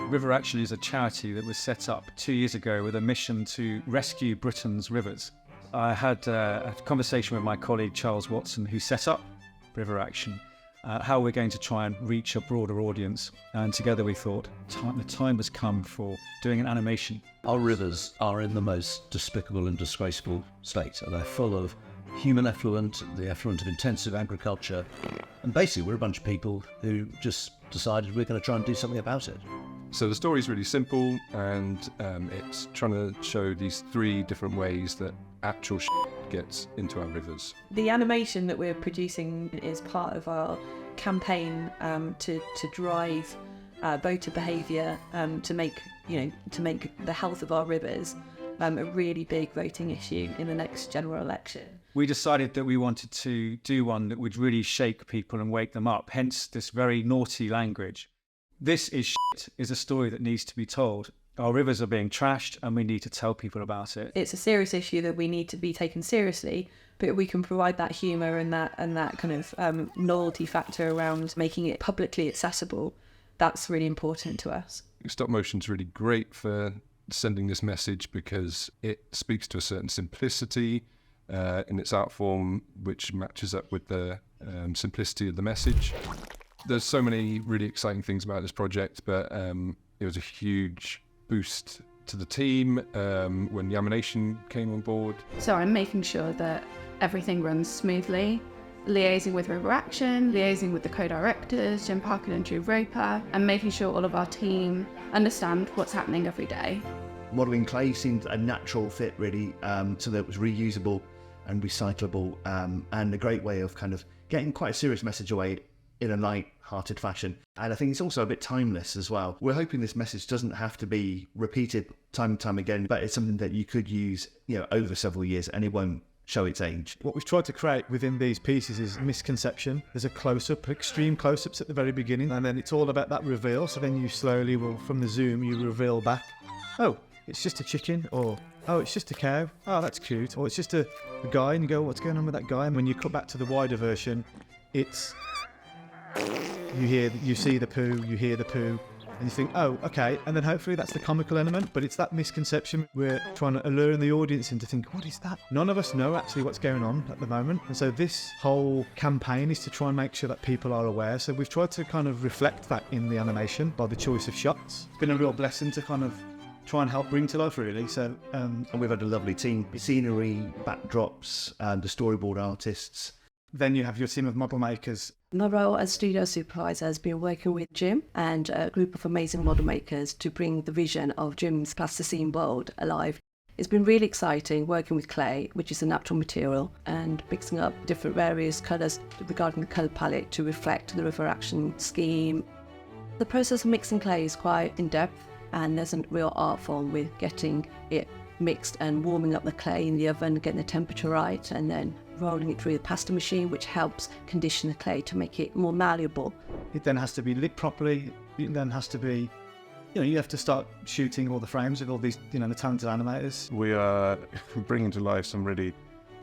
River Action is a charity that was set up 2 years ago with a mission to rescue Britain's rivers. I had a conversation with my colleague Charles Watson, who set up River Action, how we're going to try and reach a broader audience. And together we thought the time has come for doing an animation. Our rivers are in the most despicable and disgraceful state, and they're full of human effluent, the effluent of intensive agriculture. And basically we're a bunch of people who just decided we're going to try and do something about it. So the story's really simple, and it's trying to show these 3 different ways that actual gets into our rivers. The animation that we're producing is part of our campaign to drive voter behaviour, to make the health of our rivers a really big voting issue in the next general election. We decided that we wanted to do one that would really shake people and wake them up, hence this very naughty language. This is a story that needs to be told. Our rivers are being trashed and we need to tell people about it. It's a serious issue that we need to be taken seriously, but we can provide that humour and that kind of novelty factor around making it publicly accessible. That's really important to us. Stop motion's really great for sending this message because it speaks to a certain simplicity in its art form, which matches up with the simplicity of the message. There's so many really exciting things about this project, but it was a huge boost to the team when Yamination came on board. So I'm making sure that everything runs smoothly, liaising with River Action, liaising with the co-directors, Jim Parkin and Drew Roper, and making sure all of our team understand what's happening every day. Modelling clay seemed a natural fit really, so that it was reusable and recyclable, and a great way of kind of getting quite a serious message away in a light-hearted fashion. And I think it's also a bit timeless as well. We're hoping this message doesn't have to be repeated time and time again, but it's something that you could use, over several years and it won't show its age. What we've tried to create within these pieces is misconception. There's a close-up, extreme close-ups at the very beginning, and then it's all about that reveal. So then you slowly will, from the zoom, you reveal back, oh, it's just a chicken, or oh, it's just a cow, oh, that's cute, or it's just a guy, and you go, what's going on with that guy? And when you cut back to the wider version, it's you see the poo, you hear the poo, and you think, oh, okay, and then hopefully that's the comical element, but it's that misconception. We're trying to allure the audience into think, what is that? None of us know actually what's going on at the moment, and so this whole campaign is to try and make sure that people are aware. So we've tried to kind of reflect that in the animation by the choice of shots. It's been a real blessing to kind of try and help bring to life, really. So and we've had a lovely team, scenery, backdrops, the storyboard artists. Then you have your team of model makers. My role as studio supervisor has been working with Jim and a group of amazing model makers to bring the vision of Jim's plasticine world alive. It's been really exciting working with clay, which is a natural material, and mixing up different various colours regarding the colour palette to reflect the River Action scheme. The process of mixing clay is quite in-depth, and there's a real art form with getting it mixed and warming up the clay in the oven, getting the temperature right, and then rolling it through the pasta machine, which helps condition the clay to make it more malleable. It then has to be lit properly. It then has to be, you have to start shooting all the frames with all these, the talented animators. We are bringing to life some really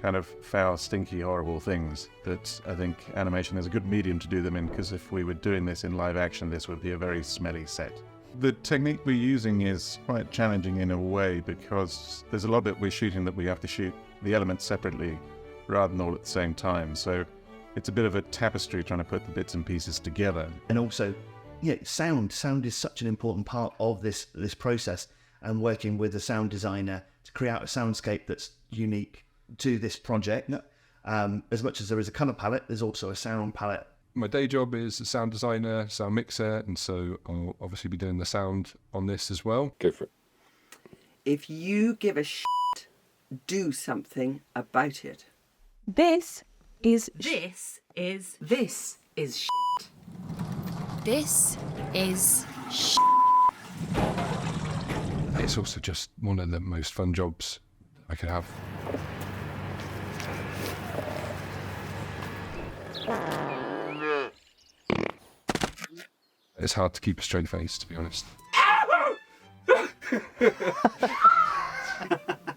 kind of foul, stinky, horrible things that I think animation is a good medium to do them in, because if we were doing this in live action, this would be a very smelly set. The technique we're using is quite challenging in a way, because there's a lot of it we're shooting that we have to shoot the elements separately rather than all at the same time. So it's a bit of a tapestry trying to put the bits and pieces together. And also, sound is such an important part of this process, and working with a sound designer to create a soundscape that's unique to this project. As much as there is a colour palette, there's also a sound palette. My day job is a sound designer, sound mixer, and so I'll obviously be doing the sound on this as well. Go for it. If you give a shit, do something about it. This is shit. This is It's also just one of the most fun jobs I could have. It's hard to keep a straight face, to be honest.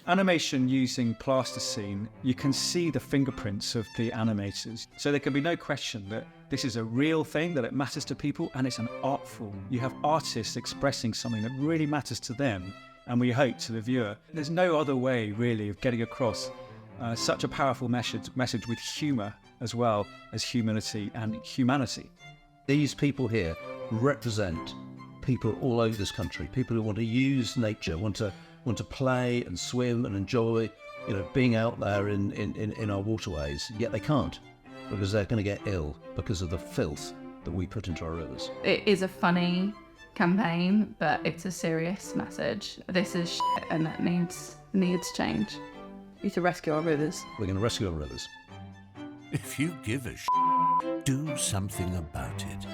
Animation using plasticine, you can see the fingerprints of the animators. So there can be no question that this is a real thing, that it matters to people, and it's an art form. You have artists expressing something that really matters to them, and we hope to the viewer. There's no other way, really, of getting across such a powerful message with humour as well as humility and humanity. These people here represent people all over this country, people who want to use nature, want to play and swim and enjoy, being out there in our waterways, yet they can't because they're going to get ill because of the filth that we put into our rivers. It is a funny campaign, but it's a serious message. This is shit and it needs change. We need to rescue our rivers. We're going to rescue our rivers. If you give a do something about it.